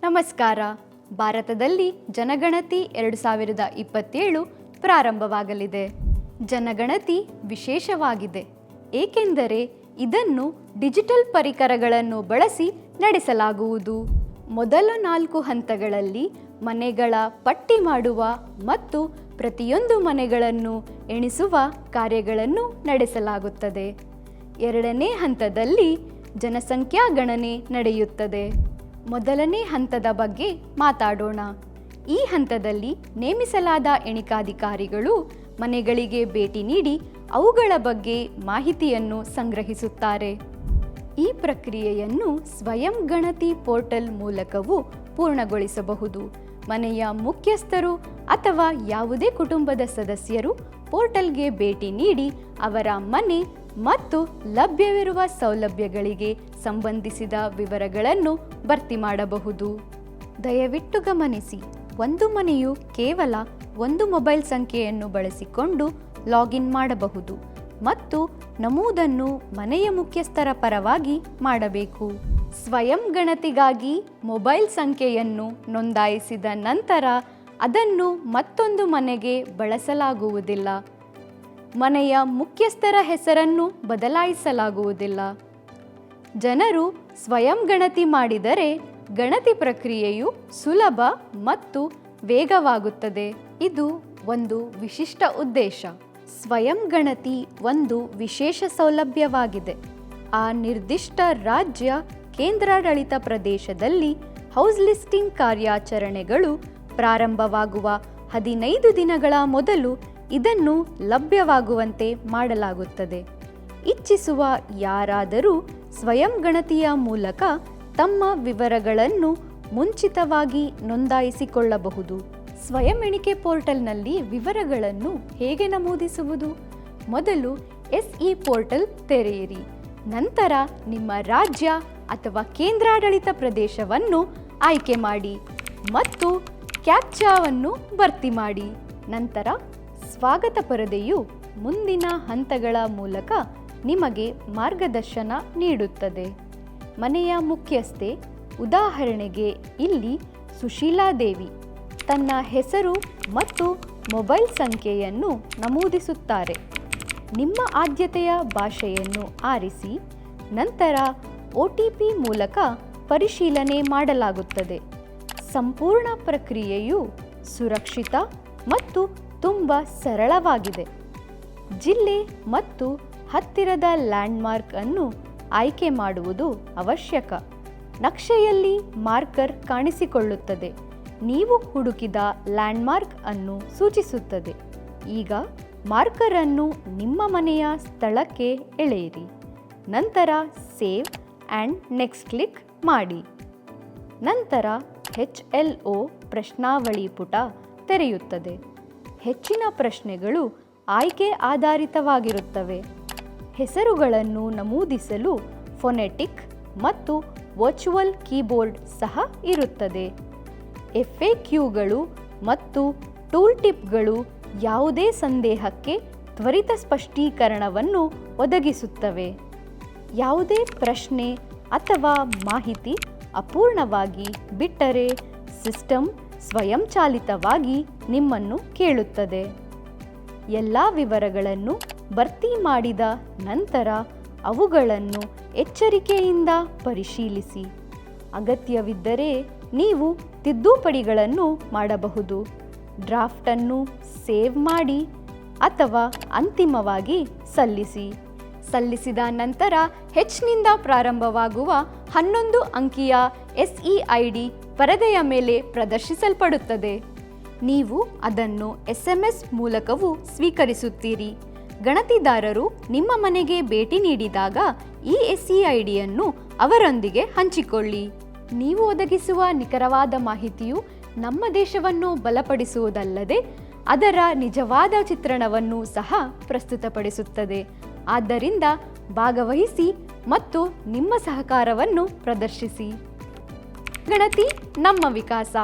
ನಮಸ್ಕಾರ. ಭಾರತದಲ್ಲಿ ಜನಗಣತಿ 2027 ಪ್ರಾರಂಭವಾಗಲಿದೆ. ಜನಗಣತಿ ವಿಶೇಷವಾಗಿದೆ, ಏಕೆಂದರೆ ಇದನ್ನು ಡಿಜಿಟಲ್ ಪರಿಕರಗಳನ್ನು ಬಳಸಿ ನಡೆಸಲಾಗುವುದು. ಮೊದಲ 4 ಹಂತಗಳಲ್ಲಿ ಮನೆಗಳ ಪಟ್ಟಿ ಮಾಡುವ ಮತ್ತು ಪ್ರತಿಯೊಂದು ಮನೆಗಳನ್ನು ಎಣಿಸುವ ಕಾರ್ಯಗಳನ್ನು ನಡೆಸಲಾಗುತ್ತದೆ. 2ನೇ ಹಂತದಲ್ಲಿ ಜನಸಂಖ್ಯಾ ಗಣನೆ ನಡೆಯುತ್ತದೆ. ಮೊದಲನೇ ಹಂತದ ಬಗ್ಗೆ ಮಾತಾಡೋಣ. ಈ ಹಂತದಲ್ಲಿ ನೇಮಿಸಲಾದ ಎಣಿಕಾಧಿಕಾರಿಗಳು ಮನೆಗಳಿಗೆ ಭೇಟಿ ನೀಡಿ ಅವುಗಳ ಬಗ್ಗೆ ಮಾಹಿತಿಯನ್ನು ಸಂಗ್ರಹಿಸುತ್ತಾರೆ. ಈ ಪ್ರಕ್ರಿಯೆಯನ್ನು ಸ್ವಯಂ ಗಣತಿ ಪೋರ್ಟಲ್ ಮೂಲಕವೂ ಪೂರ್ಣಗೊಳಿಸಬಹುದು. ಮನೆಯ ಮುಖ್ಯಸ್ಥರು ಅಥವಾ ಯಾವುದೇ ಕುಟುಂಬದ ಸದಸ್ಯರು ಪೋರ್ಟಲ್ಗೆ ಭೇಟಿ ನೀಡಿ ಅವರ ಮನೆ ಮತ್ತು ಲಭ್ಯವಿರುವ ಸೌಲಭ್ಯಗಳಿಗೆ ಸಂಬಂಧಿಸಿದ ವಿವರಗಳನ್ನು ಭರ್ತಿ ಮಾಡಬಹುದು. ದಯವಿಟ್ಟು ಗಮನಿಸಿ, ಒಂದು ಮನೆಯು ಕೇವಲ ಒಂದು ಮೊಬೈಲ್ ಸಂಖ್ಯೆಯನ್ನು ಬಳಸಿಕೊಂಡು ಲಾಗಿನ್ ಮಾಡಬಹುದು ಮತ್ತು ನಮೂದನ್ನು ಮನೆಯ ಮುಖ್ಯಸ್ಥರ ಪರವಾಗಿ ಮಾಡಬೇಕು. ಸ್ವಯಂ ಗಣತಿಗಾಗಿ ಮೊಬೈಲ್ ಸಂಖ್ಯೆಯನ್ನು ನೋಂದಾಯಿಸಿದ ನಂತರ ಅದನ್ನು ಮತ್ತೊಂದು ಮನೆಗೆ ಬಳಸಲಾಗುವುದಿಲ್ಲ. ಮನೆಯ ಮುಖ್ಯಸ್ಥರ ಹೆಸರನ್ನು ಬದಲಾಯಿಸಲಾಗುವುದಿಲ್ಲ. ಜನರು ಸ್ವಯಂ ಗಣತಿ ಮಾಡಿದರೆ ಗಣತಿ ಪ್ರಕ್ರಿಯೆಯು ಸುಲಭ ಮತ್ತು ವೇಗವಾಗುತ್ತದೆ. ಇದು ಒಂದು ವಿಶಿಷ್ಟ ಉದ್ದೇಶ. ಸ್ವಯಂ ಗಣತಿ ಒಂದು ವಿಶೇಷ ಸೌಲಭ್ಯವಾಗಿದೆ. ಆ ನಿರ್ದಿಷ್ಟ ರಾಜ್ಯ ಕೇಂದ್ರಾಡಳಿತ ಪ್ರದೇಶದಲ್ಲಿ ಹೌಸ್ ಲಿಸ್ಟಿಂಗ್ ಕಾರ್ಯಾಚರಣೆಗಳು ಪ್ರಾರಂಭವಾಗುವ 15 ದಿನಗಳ ಮೊದಲು ಇದನ್ನು ಲಭ್ಯವಾಗುವಂತೆ ಮಾಡಲಾಗುತ್ತದೆ. ಇಚ್ಛಿಸುವ ಯಾರಾದರೂ ಸ್ವಯಂ ಗಣತಿಯ ಮೂಲಕ ತಮ್ಮ ವಿವರಗಳನ್ನು ಮುಂಚಿತವಾಗಿ ನೋಂದಾಯಿಸಿಕೊಳ್ಳಬಹುದು. ಸ್ವಯಂ ಎಣಿಕೆ ಪೋರ್ಟಲ್ನಲ್ಲಿ ವಿವರಗಳನ್ನು ಹೇಗೆ ನಮೂದಿಸುವುದು? ಮೊದಲು SE ಪೋರ್ಟಲ್ ತೆರೆಯಿರಿ. ನಂತರ ನಿಮ್ಮ ರಾಜ್ಯ ಅಥವಾ ಕೇಂದ್ರಾಡಳಿತ ಪ್ರದೇಶವನ್ನು ಆಯ್ಕೆ ಮಾಡಿ ಮತ್ತು ಕ್ಯಾಪ್ಚಾವನ್ನು ಭರ್ತಿ ಮಾಡಿ. ನಂತರ ಸ್ವಾಗತ ಪರದೆಯು ಮುಂದಿನ ಹಂತಗಳ ಮೂಲಕ ನಿಮಗೆ ಮಾರ್ಗದರ್ಶನ ನೀಡುತ್ತದೆ. ಮನೆಯ ಮುಖ್ಯಸ್ಥೆ, ಉದಾಹರಣೆಗೆ ಇಲ್ಲಿ ಸುಶೀಲಾದೇವಿ, ತನ್ನ ಹೆಸರು ಮತ್ತು ಮೊಬೈಲ್ ಸಂಖ್ಯೆಯನ್ನು ನಮೂದಿಸುತ್ತಾರೆ. ನಿಮ್ಮ ಆದ್ಯತೆಯ ಭಾಷೆಯನ್ನು ಆರಿಸಿ. ನಂತರ OTP ಮೂಲಕ ಪರಿಶೀಲನೆ ಮಾಡಲಾಗುತ್ತದೆ. ಸಂಪೂರ್ಣ ಪ್ರಕ್ರಿಯೆಯು ಸುರಕ್ಷಿತ ಮತ್ತು ತುಂಬ ಸರಳವಾಗಿದೆ. ಜಿಲ್ಲೆ ಮತ್ತು ಹತ್ತಿರದ ಲ್ಯಾಂಡ್ಮಾರ್ಕ್ ಅನ್ನು ಆಯ್ಕೆ ಮಾಡುವುದು ಅವಶ್ಯಕ. ನಕ್ಷೆಯಲ್ಲಿ ಮಾರ್ಕರ್ ಕಾಣಿಸಿಕೊಳ್ಳುತ್ತದೆ. ನೀವು ಹುಡುಕಿದ ಲ್ಯಾಂಡ್ಮಾರ್ಕ್ ಅನ್ನು ಸೂಚಿಸುತ್ತದೆ. ಈಗ ಮಾರ್ಕರ್ ಅನ್ನು ನಿಮ್ಮ ಮನೆಯ ಸ್ಥಳಕ್ಕೆ ಎಳೆಯಿರಿ. ನಂತರ ಸೇವ್ ಆ್ಯಂಡ್ ನೆಕ್ಸ್ಟ್ ಕ್ಲಿಕ್ ಮಾಡಿ. ನಂತರ HLO ಪ್ರಶ್ನಾವಳಿ ಪುಟ ತೆರೆಯುತ್ತದೆ. ಹೆಚ್ಚಿನ ಪ್ರಶ್ನೆಗಳು ಆಯ್ಕೆ ಆಧಾರಿತವಾಗಿರುತ್ತವೆ. ಹೆಸರುಗಳನ್ನು ನಮೂದಿಸಲು ಫೊನೆಟಿಕ್ ಮತ್ತು ವರ್ಚುವಲ್ ಕೀಬೋರ್ಡ್ ಸಹ ಇರುತ್ತದೆ. FAQಗಳು ಮತ್ತು ಟೂಲ್ ಟಿಪ್ಗಳು ಯಾವುದೇ ಸಂದೇಹಕ್ಕೆ ತ್ವರಿತ ಸ್ಪಷ್ಟೀಕರಣವನ್ನು ಒದಗಿಸುತ್ತವೆ. ಯಾವುದೇ ಪ್ರಶ್ನೆ ಅಥವಾ ಮಾಹಿತಿ ಅಪೂರ್ಣವಾಗಿ ಬಿಟ್ಟರೆ ಸಿಸ್ಟಮ್ ಸ್ವಯಂಚಾಲಿತವಾಗಿ ನಿಮ್ಮನ್ನು ಕೇಳುತ್ತದೆ. ಎಲ್ಲ ವಿವರಗಳನ್ನು ಭರ್ತಿ ಮಾಡಿದ ನಂತರ ಅವುಗಳನ್ನು ಎಚ್ಚರಿಕೆಯಿಂದ ಪರಿಶೀಲಿಸಿ. ಅಗತ್ಯವಿದ್ದರೆ ನೀವು ತಿದ್ದುಪಡಿಗಳನ್ನು ಮಾಡಬಹುದು. ಡ್ರಾಫ್ಟನ್ನು ಸೇವ್ ಮಾಡಿ ಅಥವಾ ಅಂತಿಮವಾಗಿ ಸಲ್ಲಿಸಿ. ಸಲ್ಲಿಸಿದ ನಂತರ Hನಿಂದ ಪ್ರಾರಂಭವಾಗುವ 11 ಅಂಕಿಯ SEID ಪರದೆಯ ಮೇಲೆ ಪ್ರದರ್ಶಿಸಲ್ಪಡುತ್ತದೆ. ನೀವು ಅದನ್ನು SMS ಮೂಲಕವೂ ಸ್ವೀಕರಿಸುತ್ತೀರಿ. ಗಣತಿದಾರರು ನಿಮ್ಮ ಮನೆಗೆ ಭೇಟಿ ನೀಡಿದಾಗ ಈ SEIDಯನ್ನು ಅವರೊಂದಿಗೆ ಹಂಚಿಕೊಳ್ಳಿ. ನೀವು ಒದಗಿಸುವ ನಿಖರವಾದ ಮಾಹಿತಿಯು ನಮ್ಮ ದೇಶವನ್ನು ಬಲಪಡಿಸುವುದಲ್ಲದೆ ಅದರ ನಿಜವಾದ ಚಿತ್ರಣವನ್ನು ಸಹ ಪ್ರಸ್ತುತಪಡಿಸುತ್ತದೆ. ಆದ್ದರಿಂದ ಭಾಗವಹಿಸಿ ಮತ್ತು ನಿಮ್ಮ ಸಹಕಾರವನ್ನು ಪ್ರದರ್ಶಿಸಿ. ಗಣತಿ ನಮ್ಮ ವಿಕಾಸ.